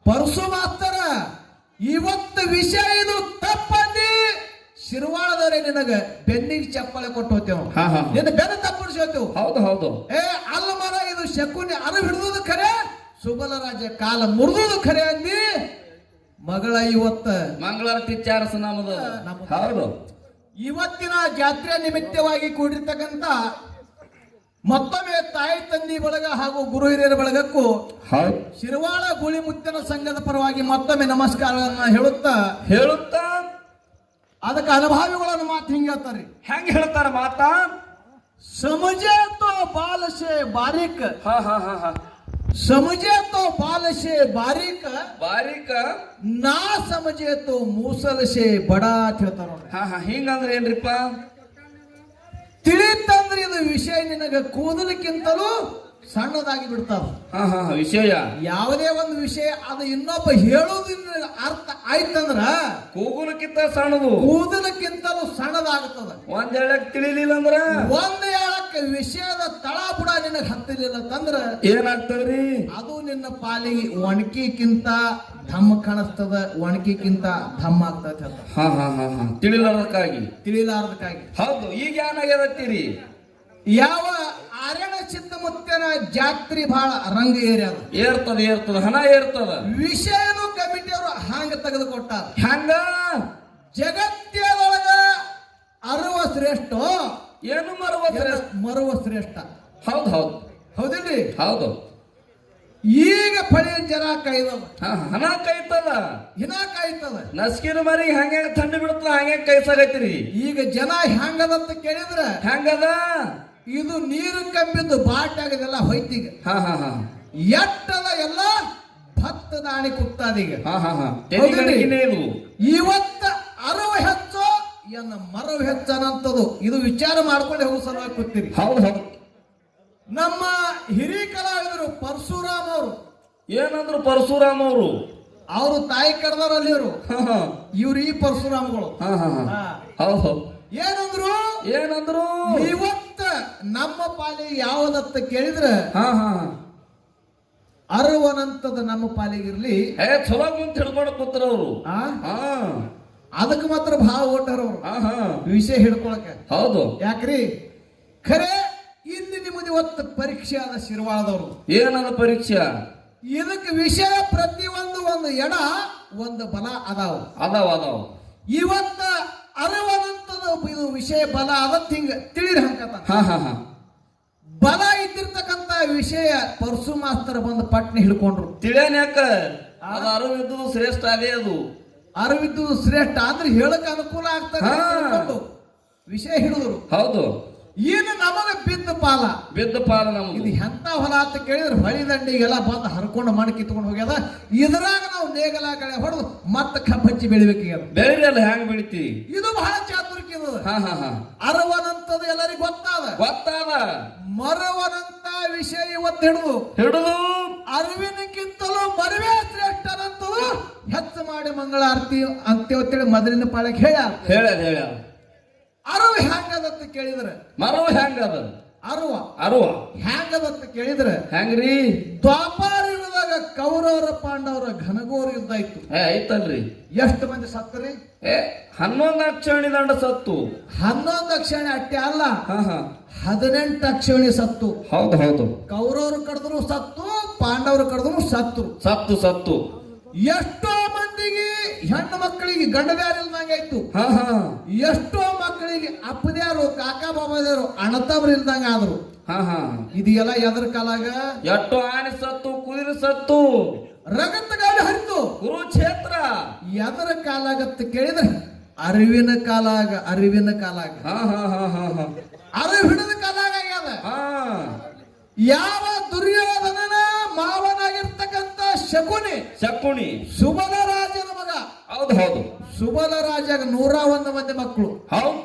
ಪರಸು ಮಾಸ್ತರ ಇವತ್ತು ವಿಷಯ ಇದು ತಪ್ಪಂದಿ ಶಿರ್ವಾಳದವರೇ ನಿನಗ ಬೆನ್ನಿಗೆ ಚಪ್ಪಳೆ ಕೊಟ್ಟು ಹೋಗ್ತೇವ ನಿನ್ನ ಬೆನ್ನ ತಪ್ಪಿಸಿ ಹೋಗ್ತೇವ್. ಹೌದು ಹೌದು. ಅಲ್ಲ ಮರ ಇದು ಶಕುನಿ ಅರು ಹಿಡಿದು ಖರೆ ಸುಬಲ ರಾಜ ಕಾಲ ಮುರಿದು ಖರೆ ಅಂದಿ ಮಗಳ ಇವತ್ತ ಮಂಗಳಾರತಿ ಚಾರಸ ನಮ್ಮದು. ಹೌದು. ಇವತ್ತಿನ ಜಾತ್ರೆ ನಿಮಿತ್ತವಾಗಿ ಕೂಡಿರ್ತಕ್ಕಂಥ ಮತ್ತೊಮ್ಮೆ ತಾಯಿ ತಂದಿ ಬಳಗ ಹಾಗೂ ಗುರು ಹಿರಿಯರ ಬಳಗಕ್ಕೂ ಶಿರ್ವಾಳ ಗುಳಿ ಮುತ್ತಿನ ಸಂಘದ ಪರವಾಗಿ ಮತ್ತೊಮ್ಮೆ ನಮಸ್ಕಾರಗಳನ್ನ ಹೇಳುತ್ತಾ ಅದಕ್ಕೆ ಅನುಭಾವಿಗಳನ್ನು ಮಾತು ಹಿಂಗ ಹೇಳ್ತಾರ್ರಿ. ಹೆಂಗ ಹೇಳ್ತಾರ ಮಾತಾ? ಸಮಜೆ ತೋ ಬಾಲಶೆ ಬಾರಿಕ್ ಸಮಜೆ ತೋ ಬಾಲಶೆ ಬಾರಿಕ್ ಬಾರಿಕ ನಾ ಸಮಜೆ ತೋ ಮೂಸಲಶೆ ಬಡ ಅಂತ ಹೇಳ್ತಾರ. ಹಿಂಗಂದ್ರೆ ಏನ್ರಿಪ್ಪ? ತಿಳಿತಂದ್ರೆ ಇದು ವಿಷಯ ನಿನಗ ಕೂದಲಕ್ಕಿಂತಲೂ ಸಣ್ಣದಾಗಿ ಬಿಡ್ತಾವ. ವಿಷಯ ಯಾವುದೇ ಒಂದು ವಿಷಯ ಅದು ಇನ್ನೊಬ್ಬ ಹೇಳೋದು ಅರ್ಥ ಆಯ್ತಂದ್ರ ಕೂದಲಕ್ಕಿಂತ ಸಣ್ಣದು ಕೂದಲಕ್ಕಿಂತಲೂ ಸಣ್ಣದಾಗುತ್ತದ. ಒಂದ್ ಹೇಳಕ್ ತಿಳಿಲಿಲ್ಲ ಅಂದ್ರ ಒಂದ್ ಹೇಳಕ್ಕೆ ವಿಷಯದ ತಳ ಬುಡ ನಿನಗ ಹತ್ತಲಿಲ್ಲ ಅಂತಂದ್ರ ಏನಾಗ್ತದ್ರಿ? ಅದು ನಿನ್ನ ಪಾಲಿಗೆ ಒಣಕಿಕ್ಕಿಂತ ಧಮ್ಮ ಕಾಣಿಸ್ತದ, ಒಣಕಿಕ್ಕಿಂತ ಧಮ್ಮ ಆಗ್ತದ. ತಿಳಿಲಾರದಕ್ಕಾಗಿ. ಹೌದು. ಈಗ ಏನಾಗ್ಯದತ್ತೀರಿ? ಯಾವ ಅರಣ ಚಿತ್ತಮುತ್ತನ ಜಾತ್ರೆ ಬಹಳ ರಂಗ ಏರ್ತದ ಹಣ ಏರ್ತದ. ವಿಷಯನು ಕಮಿಟಿ ಅವರು ಹಾಂಗ ತೆಗೆದುಕೊಟ್ಟಾರ. ಹಂಗ ಜಗತ್ತಿನೊಳಗ ಅರುವ ಶ್ರೇಷ್ಠ ಏನು ಮರುವ ಶ್ರೇಷ್ಠ. ಹೌದಿಲ್ರಿ? ಹೌದು. ಈಗ ಫಳಿ ಜನ ಕಾಯ್ದವ, ಹಣ ಕಾಯ್ತದ, ನಸ್ಕಿನ ಮರಿ ಹಂಗ ಥಂಡಿ ಬಿಡುತ್ತಲ್ಲ, ಹಂಗೆ ಕಾಯ್ಸಾಗತ್ತೀರಿ. ಈಗ ಜನ ಹೆಂಗದಂತ ಕೇಳಿದ್ರ ಹೆಂಗದ? ಇದು ನೀರು ಕಂಬಿದ್ದು ಬಾಟ್ಯಾಗದೆಲ್ಲ ಹೊಯ್ತೀಗ ಎಟ್ಟದ ಎಲ್ಲ ಭತ್ತದ ಆಣಿ ಕುತ್ತದೀಗ. ಇವತ್ತ ಅರವ ಹೆಚ್ಚು ಎನ್ನ ಮರವ ಹೆಚ್ಚನಂತದು ಇದು ವಿಚಾರ ಮಾಡ್ಕೊಂಡು ಹೋಗೋ ಸಲುವಾಗಿ ಕೂತೀರಿ. ಹೌದು. ನಮ್ಮ ಹಿರಿಯ ಕಲಾವಿದರು ಪರಶುರಾಮ್ ಅವರು ಏನಂದ್ರು? ಪರಶುರಾಮ್ ಅವರು ತಾಯಿ ಕರೆದವರಲ್ಲಿ ಇವ್ರು ಈ ಪರಶುರಾಮ್ಗಳು ಏನಂದ್ರು? ಇವತ್ತ ನಮ್ಮ ಪಾಲಿಗೆ ಯಾವದತ್ತ ಕೇಳಿದ್ರೆ ಅರವನಂತದ ನಮ್ಮ ಪಾಲಿಗಿರ್ಲಿ ಚಲೋ ಮುಂದೆ ಹಿಡ್ಕೊಂಡು ಕೂತ್ರ ಅವರು. ಅದಕ್ಕೆ ಮಾತ್ರ ಭಾವ ಓಟರವ್ರು ವಿಷಯ ಹಿಡ್ಕೊಳಕ. ಹೌದು. ಯಾಕ್ರಿ? ಖರೆ ಇಲ್ಲಿ ನಿಮ್ಮದು ಇವತ್ತು ಪರೀಕ್ಷೆ ಆದ ಶಿರ್ವಾಳದವ್ರು. ಏನದ ಪರೀಕ್ಷೆ? ಇದಕ್ಕೆ ವಿಷಯ ಪ್ರತಿಯೊಂದು ಒಂದು ಎಡ ಒಂದು ಬಲ ಅದಾವ. ಇವತ್ತ ಅರವನಂತದ ಇದು ವಿಷಯ ಬಲ ಅದತ್ ಹಿಂಗ ತಿಳಿರಿ ಹಂಕತ. ಬಲ ಇದ್ದಿರ್ತಕ್ಕಂತ ವಿಷಯ ಪರಸು ಮಾಸ್ತರ್ ಬಂದು ಪಟ್ನೆ ಹಿಡ್ಕೊಂಡ್ರು. ತಿಳಿಯನ್ ಯಾಕ? ಅದು ಅರಿವಿದ್ದು ಶ್ರೇಷ್ಠ. ಅದೇ ಅದು ಅರಿವಿದ್ದು ಶ್ರೇಷ್ಠ ಅಂದ್ರೆ ಹೇಳಕ್ ಅನುಕೂಲ ಆಗ್ತದೆ ವಿಷಯ ಹಿಡಿದ್ರು. ಹೌದು. ಏನು ನಮಗ ಬಿದ್ದ ಪಾಲ ನಮ್ಗೆ. ಇದು ಎಂತ ಹೊಲ ಅಂತ ಕೇಳಿದ್ರೆ ಹೊಳಿ ದಂಡಿಗೆಲ್ಲ ಬಂದು ಹರ್ಕೊಂಡು ಮಣ್ಣು ಕಿತ್ಕೊಂಡು ಹೋಗ್ಯದ. ಇದ್ರಾಗ ನಾವು ನೇಗಲ ಕಡೆ ಹೊಡೆದು ಮತ್ತೆ ಕಬ್ಬಚ್ಚಿ ಬೆಳಿಬೇಕೀಗ. ಬೆಳಿರಲ್ಲ ಹೆಂಗ್ ಬೆಳಿತಿ? ಇದು ಬಹಳ ಚಾತುರ್ಯ. ಅರವನಂತದ ಎಲ್ಲರಿಗೂ ಗೊತ್ತಾದ. ಮರವನಂತ ವಿಷಯ ಇವತ್ತು ಹಿಡಿದು ಅರಿವಿನಕ್ಕಿಂತಲೂ ಮರವೇ ಶ್ರೇಷ್ಠನಂತದು ಹೆಚ್ಚು ಮಾಡಿ ಮಂಗಳಾರತಿ ಅಂತೇಳಿ ಮೊದಲಿನ ಪಾಳಕ್ಕೆ ಹೇಳ. ಅರವ ಹೆಂಗದಂತ ಕೇಳಿದ್ರೆ ಮರವ ಹೆಂಗದ? ಅರವ ಹೆಂಗದಂತ ಕೇಳಿದ್ರೆ ಹೆಂಗ್ರಿ? ದ್ವಾಪಾರಯುಗದಾಗ ಕೌರವರ ಪಾಂಡವರ ಘನಘೋರ ಯುದ್ಧ ಐತಲ್ರಿ. ಎಷ್ಟು ಮಂದಿ ಸತ್ತರಿ? 11 ಅಕ್ಷರಣಿ ದಂಡ ಸತ್ತು. 11 ಅಕ್ಷರಣಿ ಅಟ್ಟೆ ಅಲ್ಲ, 18 ಅಕ್ಷರಣಿ ಸತ್ತು. ಹೌದು. ಕೌರವರು ಕಡಿದ್ರು ಸತ್ತು, ಪಾಂಡವರು ಕಡಿದ್ರು ಸತ್ತು. ಎಷ್ಟೋ ಮಂದಿಗೆ ಹೆಣ್ಣು ಮಕ್ಕಳಿಗೆ ಗಂಡದ್ಯಾರಿಲ್ದಂಗೆ ಆಯ್ತು. ಎಷ್ಟೋ ಮಕ್ಕಳಿಗೆ ಅಪ್ಪದ್ಯಾರು ಕಾಕಾ ಬಾಬಾದ್ಯಾರು ಅಣ್ಣತಮ್ರು ಇಲ್ದಂಗ ಆದ್ರು. ಇದೆಲ್ಲ ಎದ್ರ ಕಾಲಾಗ? ಎಷ್ಟೋ ಆನೆ ಸತ್ತು, ಕುದುರೆ ಸತ್ತು, ರಗತ ಗಾಳಿ ಹರಿತು. ಕುರುಕ್ಷೇತ್ರ ಎದರ ಕಾಲಾಗತ್ತ ಕೇಳಿದ್ರೆ ಅರಿವಿನ ಕಾಲಾಗ. ಅರಿವು ಹಿಡಿದ ಕಾಲಾಗ ಆಗ್ಯದ. ಯಾವ ದುರ್ಯೋಧನನ ಮಾವನಾಗಿರ್ತಕ್ಕಂಥ ಶಕುನಿ ಸುಬಲ ರಾಜನ ಮಗ. ಹೌದು. ಸುಬಲ ರಾಜಾಗ 101 ಮಂದಿ ಮಕ್ಕಳು.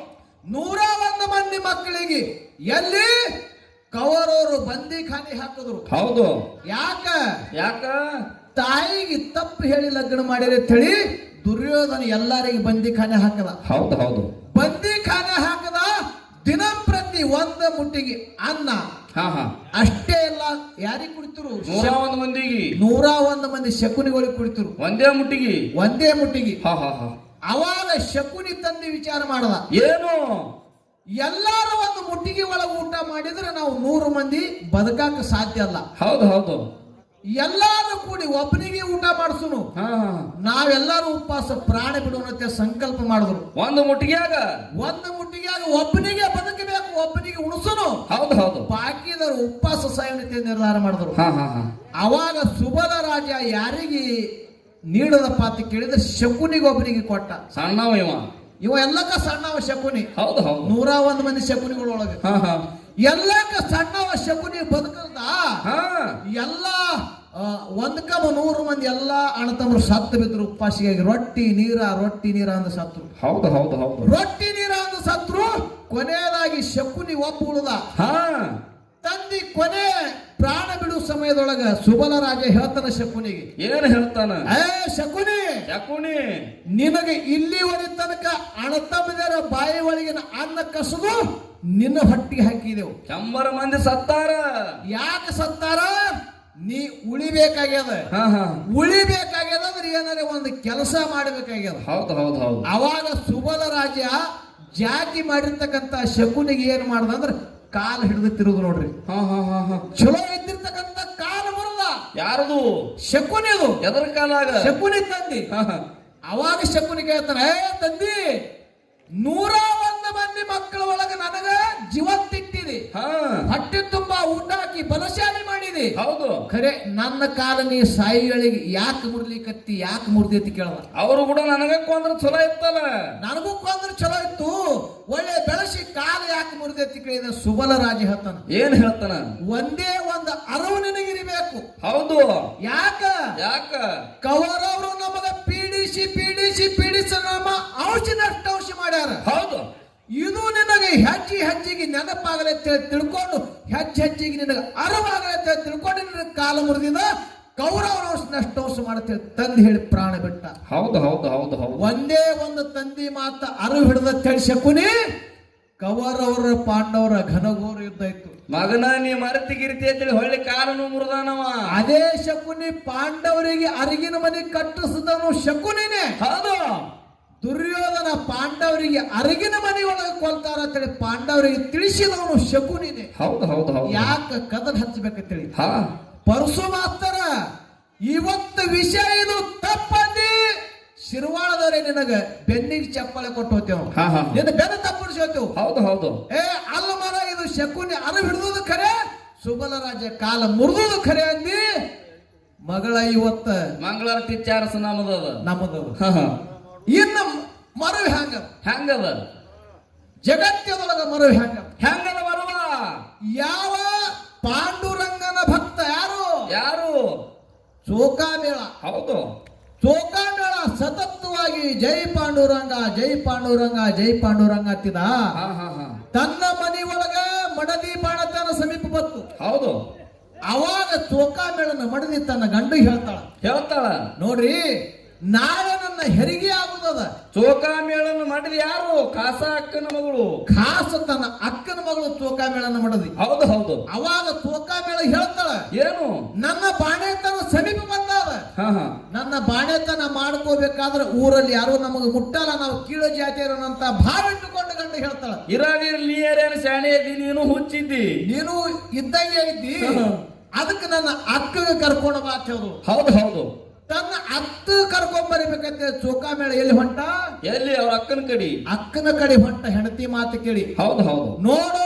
101 ಮಂದಿ ಮಕ್ಕಳಿಗೆ ಎಲ್ಲಿ ಕೌರವರು ಬಂದಿಖಾನೆ ಹಾಕಿದ್ರು. ಹೌದು. ಯಾಕ? ತಾಯಿಗೆ ತಪ್ಪು ಹೇಳಿ ಲಗ್ನ ಮಾಡಿರಿ ಅಂತ ಹೇಳಿ ದುರ್ಯೋಧನ ಎಲ್ಲರಿಗೆ ಬಂದಿಖಾನೆ ಹಾಕದ. ಹೌದು. ಬಂದಿಖಾನೆ ಹಾಕದ. ದಿನಂಪ್ರತಿ 1 ಮುಟ್ಟಿಗೆ ಅನ್ನ ಹಾ ಹಾ ಅಷ್ಟೇ ಎಲ್ಲ ಯಾರಿಗೆ ಕುಡಿತರು? 101 ಮಂದಿಗೆ 101 ಮಂದಿ ಶಕುನಿಗಳಿಗೆ ಕುಡಿತರು. ಒಂದೇ ಮುಟ್ಟಿಗೆ. ಒಂದೇ ಮುಟ್ಟಿಗೆ. ಹಾ ಹಾ ಹಾ. ಅವಾಗ ಶಕುನಿ ತಂದೆ ವಿಚಾರ ಮಾಡದ, ಏನು ಎಲ್ಲಾರು ಒಂದು ಮುಟ್ಟಿಗೆ ಒಳಗೆ ಊಟ ಮಾಡಿದ್ರೆ ನಾವು 100 ಮಂದಿ ಬದುಕಾಕ ಸಾಧ್ಯ ಅಲ್ಲ. ಹೌದು ಹೌದು. ಎಲ್ಲಾರು ಕೂಡಿ ಒಬ್ಬನಿಗೆ ಊಟ ಮಾಡಿಸುನು, ಹಾ ಹಾ. ನಾವೆಲ್ಲರೂ ಉಪವಾಸ ಪ್ರಾಣ ಬಿಡುವಂತೆ ಸಂಕಲ್ಪ ಮಾಡಿದ್ರು. ಒಂದು ಮುಟ್ಟಿಗೆಯಾಗ ಒಬ್ಬನಿಗೆ ಬದುಕಬೇಕು, ಒಬ್ಬನಿಗೆ ಉಣಿಸುನು. ಹೌದು ಹೌದು. ಬಾಕಿದವರು ಉಪವಾಸ ಸಾಯುವಂತೆ ನಿರ್ಧಾರ ಮಾಡಿದ್ರು. ಹಾ ಹಾ ಹಾ. ಅವಾಗ ಸುಬಲ ರಾಜ ಯಾರಿಗೆ ನೀಡದಪ್ಪ ಅಂತ ಕೇಳಿದ್ರೆ ಶಕುನಿಗೆ ಒಬ್ಬನಿಗೆ ಕೊಟ್ಟ. ಸಣ್ಣವ ಇವ ಎಲ್ಲಕ್ಕ ಸಣ್ಣವ ಶಕುನಿ. ಹೌದು ಹೌದು. 101 ಮಂದಿ ಶಕುನಿಗಳೊಳಗೆ ಹಾ ಹಾ. ಎಲ್ಲಕ್ಕ ಸಣ್ಣವ ಶಕುನಿ ಬದುಕಲ್ದ. ಹಾ. ಎಲ್ಲ ಒಂದಕ್ಕಮ್ಮ 100 ಮಂದಿ ಎಲ್ಲ ಅಣ್ಣತಮ್ಮರು ಸತ್ತು ಬಿದ್ರು ಉಪವಾಸಿಗಾಗಿ. ರೊಟ್ಟಿ ನೀರ ಅಂದ ಸತ್ರು. ಹೌದು ಹೌದು ಹೌದು. ರೊಟ್ಟಿ ನೀರ ಅಂದ ಸತ್ರು. ಕೊನೆಯದಾಗಿ ಶಕುನಿ ಒಬ್ಬ ಉಳಿದ. ಹಾ. ತಂದಿ ಕೊನೆ ಪ್ರಾಣ ಬಿಡುವ ಸಮಯದೊಳಗ ಸುಬಲ ರಾಜ ಹೇಳ್ತಾನ ಶಕುನಿಗೆ. ಏನು ಹೇಳ್ತಾನ? ಶಕುನಿ, ನಿನಗೆ ಇಲ್ಲಿವರೆ ತನಕ ಅಣ್ಣತಮ್ಮದರ ಬಾಯಿ ಒಳಗಿನ ಅನ್ನ ಕಸದು ನಿನ್ನ ಹೊಟ್ಟಿಗೆ ಹಾಕಿದೆವು. 100 ಮಂದಿ ಸತ್ತಾರ. ಯಾಕೆ ಸತ್ತಾರ? ನೀ ಉಳಿಬೇಕಾಗ್ಯದ. ಉಳಿಬೇಕಾಗ್ಯದ ಅಂದ್ರೆ ಏನಾರ ಒಂದು ಕೆಲಸ ಮಾಡಬೇಕಾಗ್ಯದ. ಹೌದು ಹೌದು ಹೌದು. ಅವಾಗ ಸುಬಲ ರಾಜ ಜಾತಿ ಮಾಡಿರ್ತಕ್ಕಂತ ಶಕುನಿಗೆ ಏನ್ ಮಾಡ್ದ ಅಂದ್ರೆ ಕಾಲು ಹಿಡಿದು ತಿರುದು ನೋಡ್ರಿ. ಚಲೋ ಇದ್ದಿರ್ತಕ್ಕಂತ ಕಾಲು ಬರುದ. ಯಾರದು? ಶಕುನಿದು. ಎದರ ಕಾಲಾಗ? ಶಕುನಿ ತಂದಿ. ಅವಾಗ ಶಕುನಿ ಹೇಳ್ತಾನೆ, ತಂದಿ 101 ಮಂದಿ ಮಕ್ಕಳ ಒಳಗೆ ನನಗ ಜೀವಂತಿಟ್ಟಿದೆ, ಹೊಟ್ಟೆ ತುಂಬಾ ಊಟ ಹಾಕಿ ಬಲಶಾಲಿ ಮಾಡಿದೆ. ಹೌದು ಖರೆ ನನ್ನ ಕಾಲ ನೀ ಸಾಯಿಗಳಿಗೆ ಯಾಕೆ ಮುರ್ಲಿಕತ್ತಿ, ಯಾಕೆ ಮುರ್ದೈತಿ ಕೇಳದ. ಅವರು ಕೂಡ ನನಗ ಕೊಂದ್ರ ಚಲೋ ಇತ್ತಲ್ಲ. ನನಗೂ ಕೊಂದ್ರ ಚಲೋ ಇತ್ತು, ಒಳ್ಳೆ ಬೆಳೆಸಿ ಕಾಲ ಯಾಕೆ ಮುರಿದೈತಿ ಕೇಳಿದ. ಸುಬಲ ರಾಜ ಹೇಳ್ತಾನ. ಏನ್ ಹೇಳ್ತಾನ? ಒಂದೇ ಒಂದು ಅರಿವು ನಿನಗಿರಬೇಕು. ಹೌದು. ಯಾಕ ಕವರವರು ನಮಗ ಪೀಡಿಸಿ ನಮ್ಮ ಔಷಧಿ ಮಾಡ್ಯಾರ. ಹೌದು. ಇದು ನಿನಗೆ ಹೆಜ್ಜಿಗೆ ನೆನಪಾಗಲೇ ತಿಳ್ಕೊಂಡು ಹೆಜ್ಜಿಗೆ ನಿನಗೆ ಅರಿವಾಗಲೇ ತಿಳ್ಕೊಂಡು ನಿನಗೆ ಕಾಲ ಮುರಿದಿದ ಕೌರವನ ನಷ್ಟವಂಶ ಮಾಡುತ್ತೇವೆ ತಂದು ಹೇಳಿ ಪ್ರಾಣ ಬಿಟ್ಟ. ಹೌದು ಹೌದು ಹೌದು ಹೌದು. ಒಂದೇ ಒಂದು ತಂದಿ ಮಾತ ಅರಿವು ಹಿಡಿದ ತಳಿ ಶಕುನಿ. ಕೌರವರ ಪಾಂಡವರ ಘನಘೋರ ಯುದ್ಧ ಇತ್ತು. ಮಗನ ನೀ ಮರತಿಗಿರ್ತಿ ಅಂತೇಳಿ ಹೊಳ್ಳಿ ಕಾಲನು ಮುರಿದಾನವ. ಅದೇ ಶಕುನಿ ಪಾಂಡವರಿಗೆ ಅರಿಗಿನ ಮನೆ ಕಟ್ಟಿಸಿದವನು ಶಕುನಿನೇ. ಹೌದು. ದುರ್ಯೋಧನ ಪಾಂಡವರಿಗೆ ಅರಗಿನ ಮನೆಯೊಳಗೆ ಕೊಲ್ತಾರ ಅಂತೇಳಿ ಪಾಂಡವರಿಗೆ ತಿಳಿಸಿದವನು ಶಕುನಿನೇ. ಹೌದು ಹೌದು ಹೌದು. ಯಾಕೆ ಕದರ್ ಹಚ್ಚಬೇಕಂತೇಳಿ. ಪರಶು ಮಾಸ್ತರ ಇವತ್ತು ವಿಷಯ ಇದು ತಪ್ಪಂದಿ ಶಿರ್ವಾಳದವರೇ ನಿನಗ ಬೆನ್ನಿಗೆ ಚಪ್ಪಳೆ ಕೊಟ್ಟು ಹೋಗ್ತೇವ. ನಿನ್ನ ಬೆನ್ನ ತಪ್ಪಿಸಿ ಹೋಗ್ತೇವೆ. ಹೌದು ಹೌದು. ಅಲ್ಲ ಮರ ಇದು ಶಕುನಿ ಅರಿವು ಹಿಡಿದು ಖರೆ, ಸುಬಲ ರಾಜ ಕಾಲ ಮುರಿದು ಖರೆ ಅಂದಿ. ಮಗಳ ಇವತ್ತ ಮಂಗಳಾರತಿ ಚಾರಸ ನಮ್ಮದ. ಇನ್ನು ಮರವಿ ಹೆಂಗದ ಜಗತ್ತದೊಳಗ ಮರವಿ ಹೆಂಗದ ಮರವ. ಯಾವ ಪಾಂಡುರಂಗನ ಭಕ್ತ ಯಾರು? ಚೋಕಾಮೇಳ. ಹೌದು. ಚೋಕಾಮೇಳ ಸತತವಾಗಿ ಜೈ ಪಾಂಡುರಂಗ ಅಂತಿದ. ತನ್ನ ಮನಿ ಒಳಗ ಮಡದಿ ಬಾಣತನ ಸಮೀಪ ಬತ್ತು. ಹೌದು. ಅವಾಗ ಚೋಕಾಮೇಳನ ಮಡದಿ ತನ್ನ ಗಂಡು ಹೇಳ್ತಾಳ ನೋಡ್ರಿ, ನಾಳೆ ನನ್ನ ಹೆರಿಗೆ ಆಗುದದ. ಚೋಕಾಮೇಳನ ಮಾಡಿದ ಯಾರು? ಕಾಸ ಅಕ್ಕನ ಮಗಳು. ಕಾಸ ತನ್ನ ಅಕ್ಕನ ಮಗಳು ಚೋಕಾಮೇಳನ ಮಾಡದಿ. ಹೌದು ಹೌದು. ಅವಾಗ ಚೋಕಾಮೇಳ ಹೇಳ್ತಾಳ, ಏನು? ನನ್ನ ಬಾಣೆತನ ಸಮೀಪ ಬಂದಾದ. ನನ್ನ ಬಾಣೆತನ ಮಾಡ್ಕೋಬೇಕಾದ್ರೆ ಊರಲ್ಲಿ ಯಾರು ನಮಗೆ ಮುಟ್ಟಲ್ಲ, ನಾವು ಕೀಳು ಜಾತಿಯರನ್ನಂತ ಭಾವ ಇಟ್ಟುಕೊಂಡು ಗಂಡು ಹೇಳ್ತಾಳ. ಇರಾದೇನು ಶಾಣೆ ಇದ್ದಿ, ನೀನು ಹುಚ್ಚಿದ್ದಿ, ನೀನು ಇದ್ದಂಗೆ ಇದ್ದಿ, ಅದಕ್ಕೆ ನನ್ನ ಅಕ್ಕಗೆ ಕರ್ಕೊಂಡು ಬಾ ಅಂತ ಹೇಳಿದ್ರು. ಹೌದು ಹೌದು. ತನ್ನ ಅಕ್ಕ ಕರ್ಕೊಂಡ್ ಬರಿಬೇಕಂತ ಚೋಕಾಮೇಳ ಎಲ್ಲಿ ಹೊಂಟ? ಎಲ್ಲಿ? ಅವ್ರ ಅಕ್ಕನ ಕಡೆ ಹೊಂಟ. ಹೆಂಡತಿ ಮಾತು ಕೇಳಿ. ಹೌದು ಹೌದು. ನೋಡು,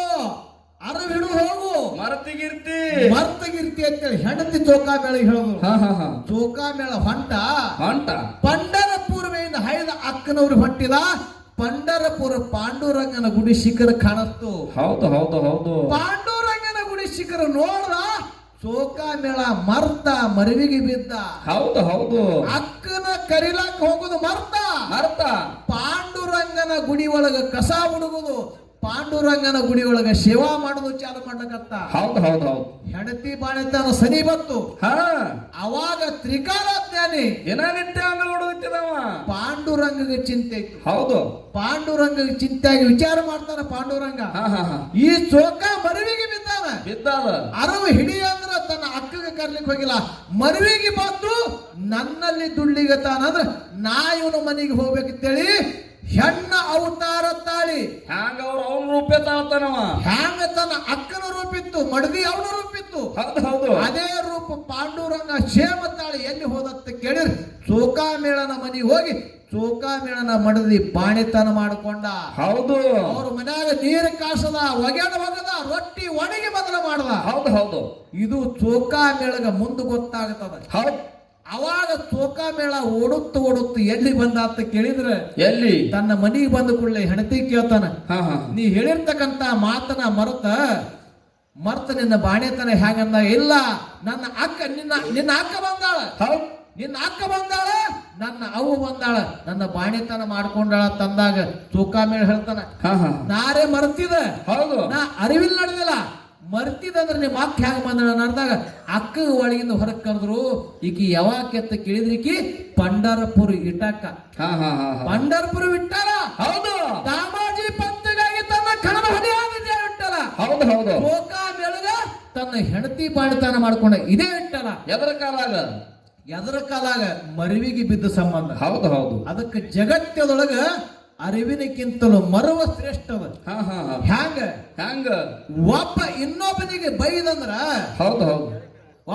ಅರಿವು ಹಿಡಿದು ಹೋಗು, ಮರ್ತಿಗಿರ್ತಿ ಅಂತೇಳಿ ಹೆಂಡತಿ ಚೋಕಾಮೇಳ ಹೇಳಿದ್ರು. ಚೋಕಾಮೇಳ ಹೊಂಟ ಪಂಡರಪುರದಿಂದ ಹೈದ ಅಕ್ಕನವ್ರು ಹೊಂಟಿದ. ಪಂಡರಪುರ ಪಾಂಡುರಂಗನ ಗುಡಿ ಶಿಖರ ಕಾಣತ್ತು. ಹೌದು ಹೌದು ಹೌದು. ಪಾಂಡುರಂಗನ ಗುಡಿ ಶಿಖರ ನೋಡ್ರ ಚೋಕಾಮೇಳ ಮರವಿಗೆ ಬಿದ್ದ. ಹೌದು ಹೌದು. ಅಕ್ಕನ ಕರಿಲಾಕ ಹೋಗುದು ಮರ್ತ ಪಾಂಡುರಂಗನ ಗುಡಿ ಒಳಗ ಕಸ ಹುಡುಗುದು, ಪಾಂಡುರಂಗನ ಗುಡಿ ಒಳಗ ಸೇವಾ ಮಾಡುದು ಚಾಲು ಮಾಡಕತ್ತ. ಹೌದು ಹೌದು ಹೌದು. ಹೆಂಡತಿ ಬಾಳೆತನ ಸನಿ ಬಂತು. ಅವಾಗ ತ್ರಿಕಾಲಜ್ಞಾನಿ ಪಾಂಡುರಂಗಗೆ ಚಿಂತೆ ಇತ್ತು. ಹೌದು. ಪಾಂಡುರಂಗಗೆ ಚಿಂತೆಯಾಗಿ ವಿಚಾರ ಮಾಡ್ತಾನ ಪಾಂಡುರಂಗ. ಈ ಚೋಕ ಮರವಿಗೆ ಬಿದ್ದಾನ. ಬಿದ್ದಾದ ಅರವು ಹಿಡಿ ಅಂದ್ರ ತನ್ನ ಅಕ್ಕಗೆ ಕರ್ಲಿಕ್ಕೆ ಹೋಗಿಲ್ಲ, ಮರುವಿಗೆ ಬಂದು ನನ್ನಲ್ಲಿ ದುಡ್ಲಿಗತಾನಂದ್ರ ನಾ ಇವನು ಮನೆಗೆ ಹೋಗ್ಬೇಕಂತೇಳಿ ಹೆಣ್ಣ ಅವತಾರ ತಾಳಿ. ಹ್ಯಾಂಗ ಅವ್ರ ಅವನ ರೂಪೇ ತಾಳ್ತಾನವ. ಹ್ಯಾಂಗ ತನ್ನ ಅಕ್ಕನ ರೂಪಿತ್ತು, ಮಡದಿ ಅವನ ರೂಪಿತ್ತು. ಹೌದು ಹೌದು. ಅದೇ ರೂಪ ಪಾಂಡುರಂಗ ಕ್ಷೇಮ ತಾಳಿ ಎಲ್ಲಿ ಹೋದತ್ತ ಕೇಳಿದ್ರೆ ಚೋಕಾಮೇಳನ ಮನೆಗೆ ಹೋಗಿ ಚೋಕಾಮೇಳನ ಮಡದಿ ಬಾಣಿತನ ಮಾಡಿಕೊಂಡ. ಹೌದು. ಅವ್ರ ಮನ್ಯಾಗ ನೀರು ಕಾಸದ, ಒಗೆದ ಒಗದ, ರೊಟ್ಟಿ ಒಣಗಿ ಬದಲ ಮಾಡದ. ಹೌದು ಹೌದು. ಇದು ಚೋಕಾಮೇಳಗ ಮುಂದೆ ಗೊತ್ತಾಗ್ತದ. ಹೌದು. ಅವಾಗ ಚೋಕಾಮೇಳ ಓಡುತ್ತು ಎಲ್ಲಿ ಬಂದ ಅಂತ ಕೇಳಿದ್ರೆ ಎಲ್ಲಿ ತನ್ನ ಮನೆಗೆ ಬಂದ ಕೂಡಲೇ ಹೆಂಡತಿ ಕೇಳ್ತಾನ, ಹಾ ಹಾ ನೀ ಹೇಳಿರ್ತಕ್ಕಂತ ಮಾತನ ಮರ್ತ ನಿನ್ನ ಬಾಣೆತನ ಹೆಂಗಂದ. ಇಲ್ಲ, ನನ್ನ ಅಕ್ಕ ನಿನ್ನ ಅಕ್ಕ ಬಂದಾಳ. ಹೌದು. ನಿನ್ನ ಅಕ್ಕ ಬಂದಾಳ, ನನ್ನ ಅವ್ವ ಬಂದಾಳ, ನನ್ನ ಬಾಣೆತನ ಮಾಡ್ಕೊಂಡಾಳ ತಂದಾಗ ಚೋಕಾಮೇಳ ಹೇಳ್ತಾನ, ಹಾ ಹಾ ನಾರೇ ಮರ್ತಿದ. ಹೌದು. ನಾ ಅರಿವಿಲ್ ನಡೆದಿಲ್ಲ, ಮರ್ತಿದಂದ್ರೆ ನಿಮ್ಮ ಅಕ್ಕ ಹೆಂಗ ಬಂದಳ ನಡೆದಾಗ ಅಕ್ಕ ಒಳಗಿಂದ ಹೊರಗೆ ಕರೆದ್ರು. ಈಕಿ ಯಾವಾಕೆ ಅಂತ ಕೇಳಿದ್ರಿ, ಈಕಿ ಪಂಡರಪುರ ಇಟಕ್ಕ. ಹಾ ಹಾ ಹಾ ಪಂಡರಪುರ ಇಟ್ಟಾರ. ಹೌದು. ದಾಮಾಜಿ ಪಂತಗಾಗಿ ತನ್ನ ಕಣದ ಹೊಡೆಯಾಗಿದ್ದೇ ಇಟ್ಟಲ್ಲ. ಹೌದು ಹೌದು. ಚೋಕಾಮೇಳಗ ತನ್ನ ಹೆಂಡತಿ ಬಾಣಿತನ ಮಾಡ್ಕೊಂಡ ಇದೇ ಇಟ್ಟಲ್ಲ. ಎದರ ಕಾಲಾಗ ಎದರ ಕಾಲಾಗ ಮರುವಿಗೆ ಬಿದ್ದ ಸಂಬಂಧ. ಹೌದು ಹೌದು. ಅದಕ್ಕೆ ಜಗತ್ತದೊಳಗ ಅರಿವಿನಕ್ಕಿಂತಲೂ ಮರುವ ಶ್ರೇಷ್ಠದ. ಹಾ ಹಾ ಹಾ ಹ್ಯಾಂಗ ಹ್ಯಾಂಗ ಒಬ್ಬ ಇನ್ನೊಬ್ಬನಿಗೆ ಬೈದಂದ್ರ, ಹೌದು ಹೌದು.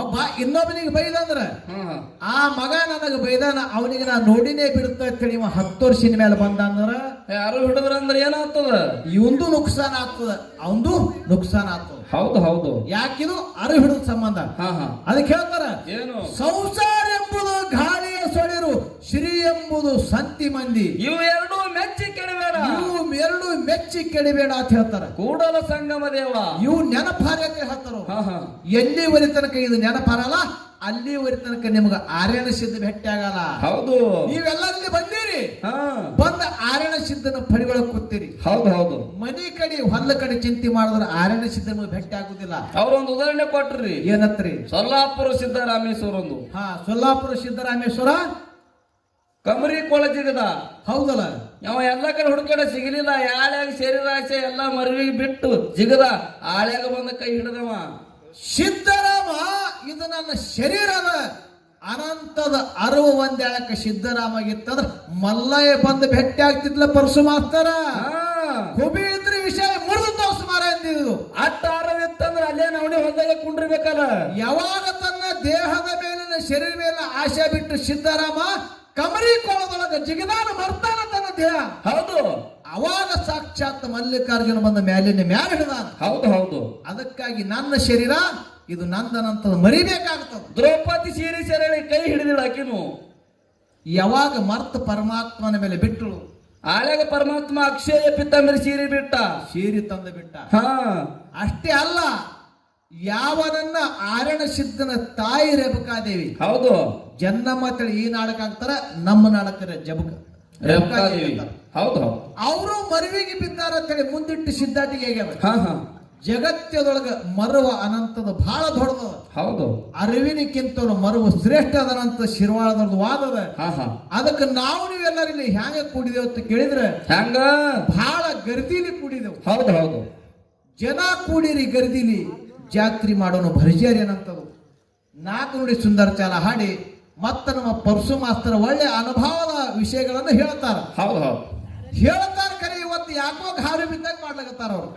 ಒಬ್ಬ ಇನ್ನೊಬ್ಬನಿಗೆ ಬೈದಂದ್ರ ಹಾ ಹಾ ಆ ಮಗ ನನಗ ಬೈದಾನ, ಅವನಿಗೆ ನಾ ನೋಡಿನೇ ಬಿಡುತ್ತ ಅಂತೇಳಿ ಇವ 10 ವರ್ಷದ ಮೇಲೆ ಬಂದ ಅಂದ್ರ ಯಾರು ಹಿಡಿದ್ರ ಅಂದ್ರೆ ಏನಾಗ್ತದ? ಇವಂದು ನುಕ್ಸಾನ ಆಗ್ತದ, ಅವಂದು ನುಕ್ಸಾನ ಆಗ್ತದ. ಹೌದು ಹೌದು. ಯಾಕಿದು ಅರಿವು ಹಿಡಿದ ಸಂಬಂಧ. ಹಾ ಹಾ ಅದಕ್ಕೆ ಹೇಳ್ತಾರ, ಏನು ಸಂಸಾರ ಎಂಬುದು ಗಾಳಿಯ ಸೊಳಿರು, ಶ್ರೀ ಎಂಬುದು ಸಂತಿ ಮಂದಿ. ಇವು ಎರಡು ಮೆಚ್ಚಿ ಕೆಡಬೇಡ, ಇವು ಎರಡು ಮೆಚ್ಚಿ ಕೆಡಿಬೇಡ ಅಂತ ಹೇಳ್ತಾರ. ಕೂಡಲ ಸಂಗಮ ದೇವ ಇವು ನೆನಪಾರ ಅಂತ ಹೇಳ್ತಾರ. ಹಾ ಹಾ ಎಲ್ಲಿವರೆ ತನಕ ಇದು ನೆನಪಾರಲ್ಲ ಅಲ್ಲಿವರೆ ತನಕ ನಿಮ್ಗೆ ಆರ್ಯನ ಸಿದ್ಧ ಭೇಟಿ ಆಗಲ್ಲ. ಹೌದು. ನೀವೆಲ್ಲರಲ್ಲಿ ಬಂದಿರಿ, ಹಾ ಬಂದ ಆರ್ಯನ ಸಿದ್ಧನ ಪಡಿಗೊಳಕ್ ಕೂತೀರಿ. ಹೌದು ಹೌದು. ಮನಿ ಕಡೆ ಹೊಲ ಕಡೆ ಚಿಂತೆ ಮಾಡಿದ್ರೆ ಆರ್ಯನ ಸಿದ್ಧನ ಭೇಟಿ ಆಗುದಿಲ್ಲ. ಅವ್ರೊಂದು ಉದಾಹರಣೆ ಕೊಟ್ರಿ. ಏನತ್ರಿ? ಸೊಲ್ಲಾಪುರ ಸಿದ್ದರಾಮೇಶ್ವರ ಒಂದು. ಹಾ, ಸೊಲ್ಲಾಪುರ ಸಿದ್ದರಾಮೇಶ್ವರ ಕಮರಿ ಕೊಳಜಿಗದ. ಹೌದಲ್ಲ. ಅವ ಎಲ್ಲ ಕಡೆ ಹುಡುಕಡೆ ಸಿಗಲಿಲ್ಲ, ಯಾಳ್ಯಾಗ ಸೇರಿದಾಸೆ ಎಲ್ಲ ಮರುವಿಗೆ ಬಿಟ್ಟು ಜಿಗದ ಆಳ್ಯಾಗ ಬಂದ ಕೈ ಹಿಡಿದವ. ಸಿದ್ದರಾಮ ಇದು ನನ್ನ ಶರೀರದ ಅನಂತದ ಅರಿವು ಒಂದೇಳಕ ಸಿದ್ದರಾಮಗಿತ್ತಂದ್ರ ಮಲ್ಲಯ್ಯ ಬಂದು ಭೇಟಿ ಆಗ್ತಿದ್ಲ ಪರಸು ಮಾಸ್ತರ. ಹುಬಿ ಇದ್ರೆ ವಿಷಯ ಮುರಿದು ತೋರ್ಸು ಮಾರ ಎಂದಿದ್ದು. ಅಟ್ಟ ಆರವಿತ್ತಂದ್ರೆ ಅಲ್ಲೇ ನವಣಿ ಹೊಂದಾಗ ಕುಂಡ್ರಿಬೇಕಲ್ಲ. ಯಾವಾಗ ತನ್ನ ದೇಹದ ಮೇಲಿನ ಶರೀರ ಮೇಲೆ ಆಶೆ ಬಿಟ್ಟು ಸಿದ್ದರಾಮ ಕಮರಿ ಕೋಳದೊಳಗ ಜಿಗದಾನ ಮರ್ತಾನ ತನ್ನ ದೇಹ. ಹೌದು. ಅವಾಗ ಸಾಕ್ಷಾತ್ ಮಲ್ಲಿಕಾರ್ಜುನ ಬಂದ ಮ್ಯಾಲಿನ ಮ್ಯಾಲ ಹಿಡಿದಾನ. ಹೌದು ಹೌದು. ಅದಕ್ಕಾಗಿ ನನ್ನ ಶರೀರ ಇದು ನಂದನಂತದ ಮರಿಬೇಕಾಗ್ತದ. ದ್ರೌಪದಿ ಸೀರೆ ಸೆರಳಿ ಕೈ ಹಿಡಿದಿಳ ಆಕಿನು. ಯಾವಾಗ ಮರ್ತ ಪರಮಾತ್ಮನ ಮೇಲೆ ಬಿಟ್ಟಳು, ಆಳ್ಯಾಗ ಪರಮಾತ್ಮ ಅಕ್ಷಯ ಪಿತ್ತಂಬರಿ ಸೀರೆ ಬಿಟ್ಟ, ಸೀರೆ ತಂದು ಬಿಟ್ಟ. ಹಾ ಅಷ್ಟೇ ಅಲ್ಲ, ಯಾವನನ್ನ ಆರಣ ಸಿದ್ಧನ ತಾಯಿ ರೇಬಕಾದೇವಿ, ಹೌದು, ಜನ್ನಮ್ಮ ತಳಿ ಈ ನಾಡಕ ಆಗ್ತಾರ, ನಮ್ಮ ನಾಡಕರ ರೇಬಕಾದೇವಿ. ಹೌದು ಹೌದು. ಅವರು ಮರುವಿಗೆ ಬಿದ್ದಾರ ಅಂತೇಳಿ ಮುಂದಿಟ್ಟು ಸಿದ್ಧಾಟಿಗೆ ಆಗ್ಯಾವ. ಹಾ ಹಾ. ಜಗತ್ತದೊಳಗ ಮರುವ ಅನಂತದ ಬಹಳ ದೊಡ್ಡದ. ಹೌದು. ಅರಿವಿನಕ್ಕಿಂತಲೂ ಮರುವ ಶ್ರೇಷ್ಠ ಅದನಂತ ಶಿರ್ವಾಳದ ವಾದದ. ಹಾ ಹಾ. ಅದಕ್ಕೆ ನಾವು ನೀವೆಲ್ಲರಲ್ಲಿ ಹ್ಯಾಂಗ ಕೂಡಿದೆವು ಅಂತ ಕೇಳಿದ್ರೆ ಹ್ಯಾಂಗ ಬಹಳ ಗರ್ದಿಲಿ ಕೂಡಿದೆವು. ಹೌದು ಹೌದು. ಜನ ಕೂಡಿರಿ ಗರ್ದಿಲಿ, ಜಾತ್ರೆ ಮಾಡೋನು ಭರ್ಜರಿ ಅನ್ನಂತದ್ದು. 4 ನುಡಿ ಸುಂದರ ಚಾಲ ಹಾಡಿ ಮತ್ತ ನಮ್ಮ ಪರಸು ಮಾಸ್ತರ ಒಳ್ಳೆ ಅನುಭವದ ವಿಷಯಗಳನ್ನು ಹೇಳ್ತಾರ. ಹೌದು ಹೌದು. ಹೇಳ್ತಾರ ಕರೆ ಇವತ್ತು ಯಾಕೋ ಗಾರಿ ಬಿದ್ದಾಗ ಮಾಡ್ಲಾಗತ್ತಾರ ಅವ್ರು.